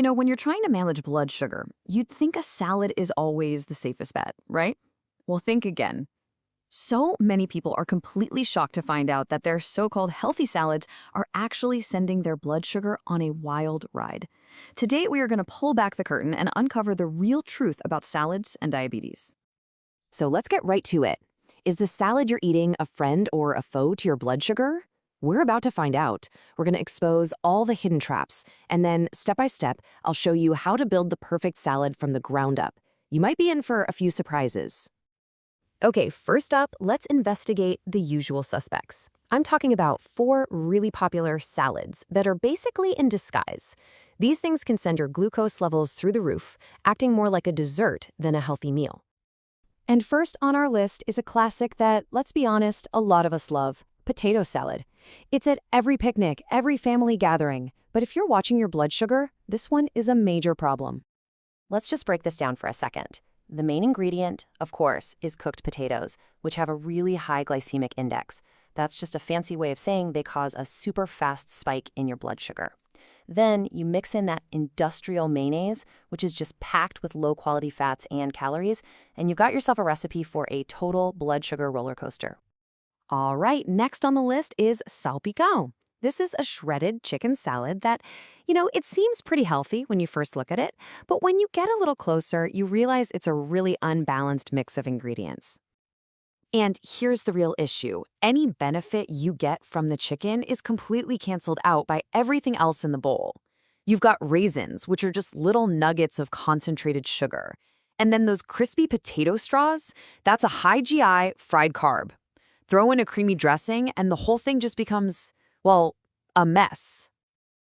When you're trying to manage blood sugar, you'd think a salad is always the safest bet, right? Well, think again. So many people are completely shocked to find out that their so-called healthy salads are actually sending their blood sugar on a wild ride. Today, we are going to pull back the curtain and uncover the real truth about salads and diabetes. So let's get right to it. Is the salad you're eating a friend or a foe to your blood sugar? We're about to find out. We're going to expose all the hidden traps, and then, step by step, I'll show you how to build the perfect salad from the ground up. You might be in for a few surprises. Okay, first up, let's investigate the usual suspects. I'm talking about 4 really popular salads that are basically in disguise. These things can send your glucose levels through the roof, acting more like a dessert than a healthy meal. And first on our list is a classic that, let's be honest, a lot of us love: potato salad. It's at every picnic, every family gathering. But if you're watching your blood sugar, this one is a major problem. Let's just break this down for a second. The main ingredient, of course, is cooked potatoes, which have a really high glycemic index. That's just a fancy way of saying they cause a super fast spike in your blood sugar. Then you mix in that industrial mayonnaise, which is just packed with low-quality fats and calories, and you've got yourself a recipe for a total blood sugar roller coaster. All right, next on the list is salpicón. This is a shredded chicken salad that, it seems pretty healthy when you first look at it, but when you get a little closer, you realize it's a really unbalanced mix of ingredients. And here's the real issue. Any benefit you get from the chicken is completely canceled out by everything else in the bowl. You've got raisins, which are just little nuggets of concentrated sugar. And then those crispy potato straws, that's a high GI fried carb. Throw in a creamy dressing, and the whole thing just becomes, well, a mess.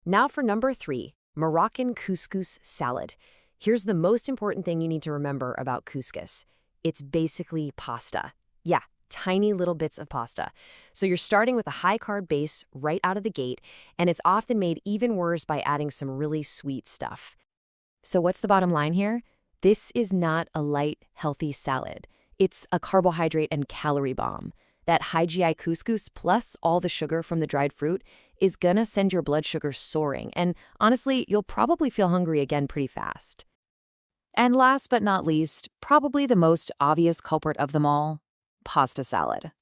Now for number 3, Moroccan couscous salad. Here's the most important thing you need to remember about couscous. It's basically pasta. Yeah, tiny little bits of pasta. So you're starting with a high-carb base right out of the gate, and it's often made even worse by adding some really sweet stuff. So what's the bottom line here? This is not a light, healthy salad. It's a carbohydrate and calorie bomb. That high GI couscous plus all the sugar from the dried fruit is gonna send your blood sugar soaring, and honestly, you'll probably feel hungry again pretty fast. And last but not least, probably the most obvious culprit of them all, pasta salad.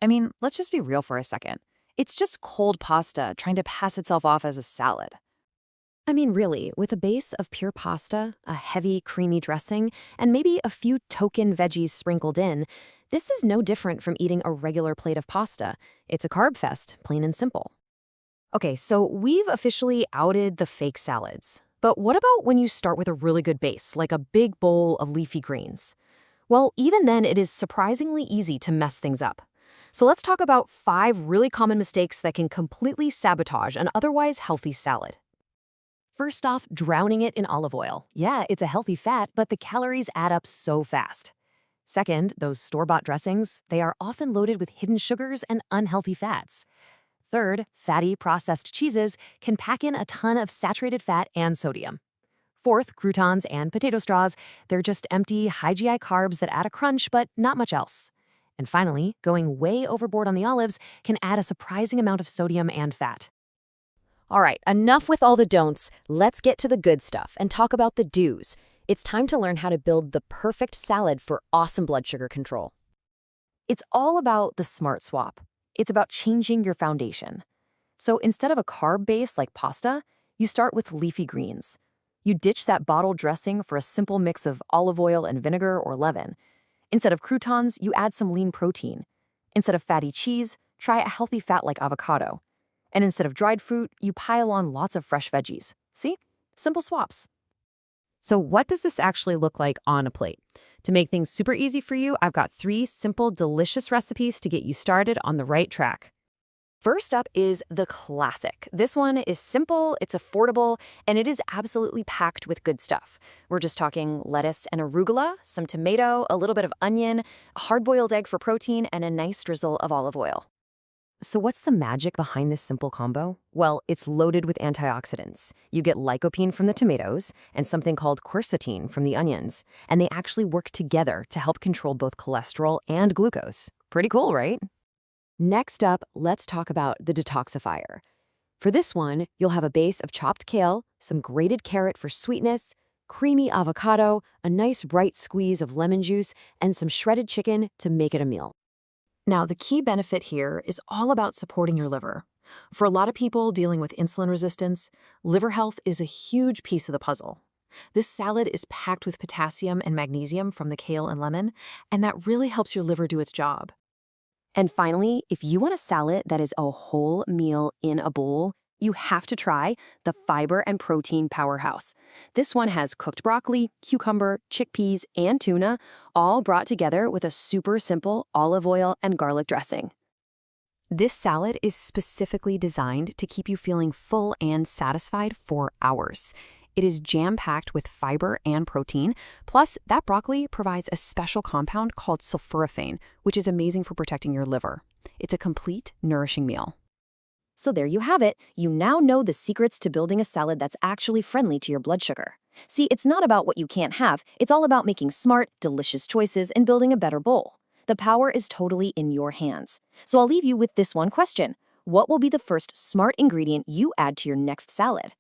I mean, let's just be real for a second. It's just cold pasta trying to pass itself off as a salad. I mean, really, with a base of pure pasta, a heavy, creamy dressing, and maybe a few token veggies sprinkled in, this is no different from eating a regular plate of pasta. It's a carb fest, plain and simple. Okay, so we've officially outed the fake salads. But what about when you start with a really good base, like a big bowl of leafy greens? Well, even then, it is surprisingly easy to mess things up. So let's talk about 5 really common mistakes that can completely sabotage an otherwise healthy salad. First off, drowning it in olive oil. Yeah, it's a healthy fat, but the calories add up so fast. Second, those store-bought dressings, they are often loaded with hidden sugars and unhealthy fats. Third, fatty processed cheeses can pack in a ton of saturated fat and sodium. Fourth, croutons and potato straws, they're just empty, high GI carbs that add a crunch, but not much else. And finally, going way overboard on the olives can add a surprising amount of sodium and fat. All right, enough with all the don'ts. Let's get to the good stuff and talk about the do's. It's time to learn how to build the perfect salad for awesome blood sugar control. It's all about the smart swap. It's about changing your foundation. So instead of a carb base like pasta, you start with leafy greens. You ditch that bottled dressing for a simple mix of olive oil and vinegar or leaven. Instead of croutons, you add some lean protein. Instead of fatty cheese, try a healthy fat like avocado. And instead of dried fruit, you pile on lots of fresh veggies. See? Simple swaps. So what does this actually look like on a plate? To make things super easy for you, I've got 3 simple, delicious recipes to get you started on the right track. First up is the classic. This one is simple, it's affordable, and it is absolutely packed with good stuff. We're just talking lettuce and arugula, some tomato, a little bit of onion, a hard-boiled egg for protein, and a nice drizzle of olive oil. So what's the magic behind this simple combo? Well, it's loaded with antioxidants. You get lycopene from the tomatoes and something called quercetin from the onions, and they actually work together to help control both cholesterol and glucose. Pretty cool, right? Next up, let's talk about the detoxifier. For this one, you'll have a base of chopped kale, some grated carrot for sweetness, creamy avocado, a nice bright squeeze of lemon juice, and some shredded chicken to make it a meal. Now, the key benefit here is all about supporting your liver. For a lot of people dealing with insulin resistance, liver health is a huge piece of the puzzle. This salad is packed with potassium and magnesium from the kale and lemon, and that really helps your liver do its job. And finally, if you want a salad that is a whole meal in a bowl, you have to try the fiber and protein powerhouse. This one has cooked broccoli, cucumber, chickpeas, and tuna, all brought together with a super simple olive oil and garlic dressing. This salad is specifically designed to keep you feeling full and satisfied for hours. It is jam-packed with fiber and protein, plus that broccoli provides a special compound called sulforaphane, which is amazing for protecting your liver. It's a complete, nourishing meal. So there you have it. You now know the secrets to building a salad that's actually friendly to your blood sugar. See, it's not about what you can't have. It's all about making smart, delicious choices and building a better bowl. The power is totally in your hands. So I'll leave you with this one question. What will be the first smart ingredient you add to your next salad?